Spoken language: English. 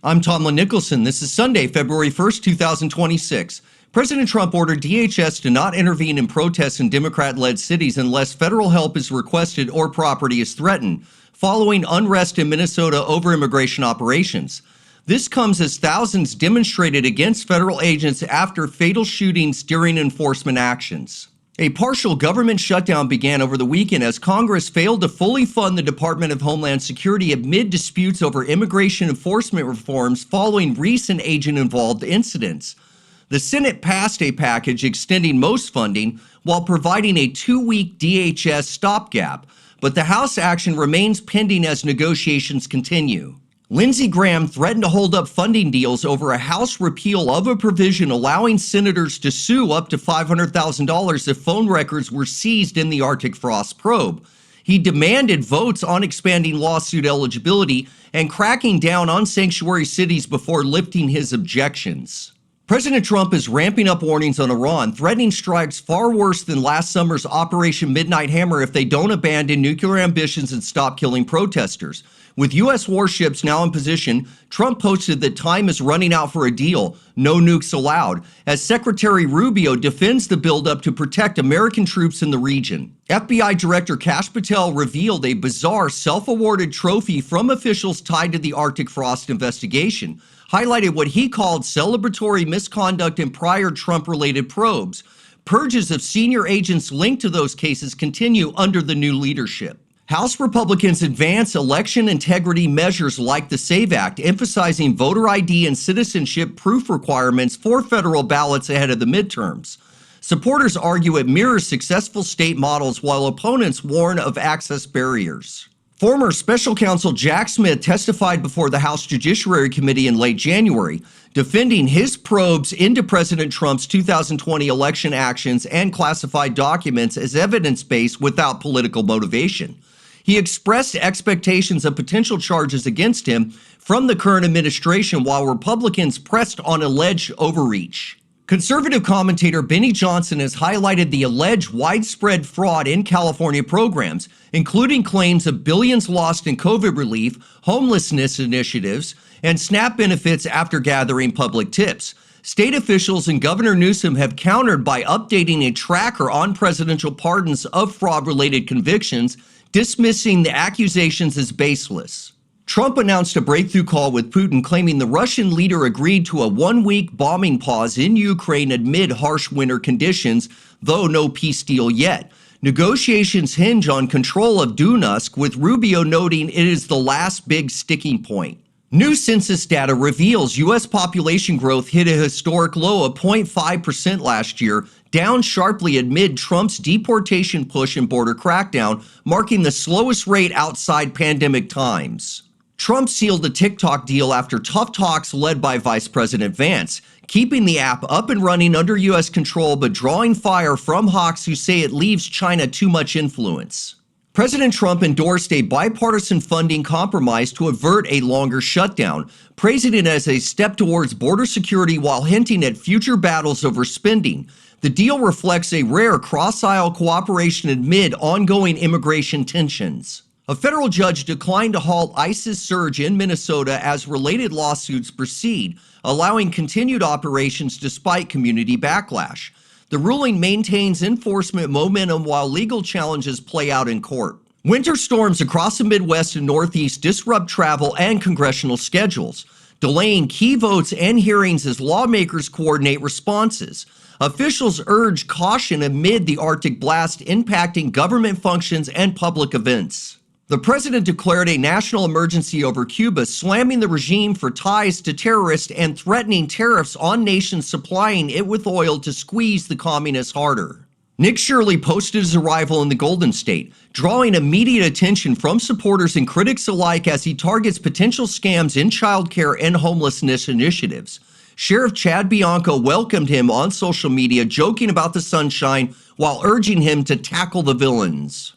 I'm Tomlyn Nicholson. This is Sunday, February 1st, 2026. President Trump ordered DHS to not intervene in protests in Democrat-led cities unless federal help is requested or property is threatened, following unrest in Minnesota over immigration operations. This comes as thousands demonstrated against federal agents after fatal shootings during enforcement actions. A partial government shutdown began over the weekend as Congress failed to fully fund the Department of Homeland Security amid disputes over immigration enforcement reforms following recent agent-involved incidents. The Senate passed a package extending most funding while providing a 2-week DHS stopgap, but the House action remains pending as negotiations continue. Lindsey Graham threatened to hold up funding deals over a House repeal of a provision allowing senators to sue up to $500,000 if phone records were seized in the Arctic frost probe. He demanded votes on expanding lawsuit eligibility and cracking down on sanctuary cities before lifting his objections. President Trump is ramping up warnings on Iran, threatening strikes far worse than last summer's Operation Midnight Hammer if they don't abandon nuclear ambitions and stop killing protesters. With U.S. warships now in position, Trump posted that time is running out for a deal, no nukes allowed, as Secretary Rubio defends the buildup to protect American troops in the region. FBI Director Kash Patel revealed a bizarre self-awarded trophy from officials tied to the Arctic frost investigation, highlighted what he called celebratory misconduct in prior Trump-related probes. Purges of senior agents linked to those cases continue under the new leadership. House Republicans advance election integrity measures like the SAVE Act, emphasizing voter ID and citizenship proof requirements for federal ballots ahead of the midterms. Supporters argue it mirrors successful state models while opponents warn of access barriers. Former Special Counsel Jack Smith testified before the House Judiciary Committee in late January, defending his probes into President Trump's 2020 election actions and classified documents as evidence-based without political motivation. He expressed expectations of potential charges against him from the current administration while Republicans pressed on alleged overreach. Conservative commentator Benny Johnson has highlighted the alleged widespread fraud in California programs, including claims of billions lost in COVID relief, homelessness initiatives, and SNAP benefits after gathering public tips. State officials and Governor Newsom have countered by updating a tracker on presidential pardons of fraud-related convictions, dismissing the accusations as baseless. Trump announced a breakthrough call with Putin, claiming the Russian leader agreed to a 1-week bombing pause in Ukraine amid harsh winter conditions, though no peace deal yet. Negotiations hinge on control of Donetsk, with Rubio noting it is the last big sticking point. New census data reveals U.S. population growth hit a historic low of 0.5% last year, down sharply amid Trump's deportation push and border crackdown, marking the slowest rate outside pandemic times. Trump sealed a TikTok deal after tough talks led by Vice President Vance, keeping the app up and running under U.S. control but drawing fire from hawks who say it leaves China too much influence. President Trump endorsed a bipartisan funding compromise to avert a longer shutdown, praising it as a step towards border security while hinting at future battles over spending. The deal reflects a rare cross-aisle cooperation amid ongoing immigration tensions. A federal judge declined to halt ICE's surge in Minnesota as related lawsuits proceed, allowing continued operations despite community backlash. The ruling maintains enforcement momentum while legal challenges play out in court. Winter storms across the Midwest and Northeast disrupt travel and congressional schedules, delaying key votes and hearings as lawmakers coordinate responses. Officials urge caution amid the Arctic blast impacting government functions and public events. The president declared a national emergency over Cuba, slamming the regime for ties to terrorists and threatening tariffs on nations supplying it with oil to squeeze the communists harder. Nick Shirley posted his arrival in the Golden State, drawing immediate attention from supporters and critics alike as he targets potential scams in childcare and homelessness initiatives. Sheriff Chad Bianco welcomed him on social media, joking about the sunshine while urging him to tackle the villains.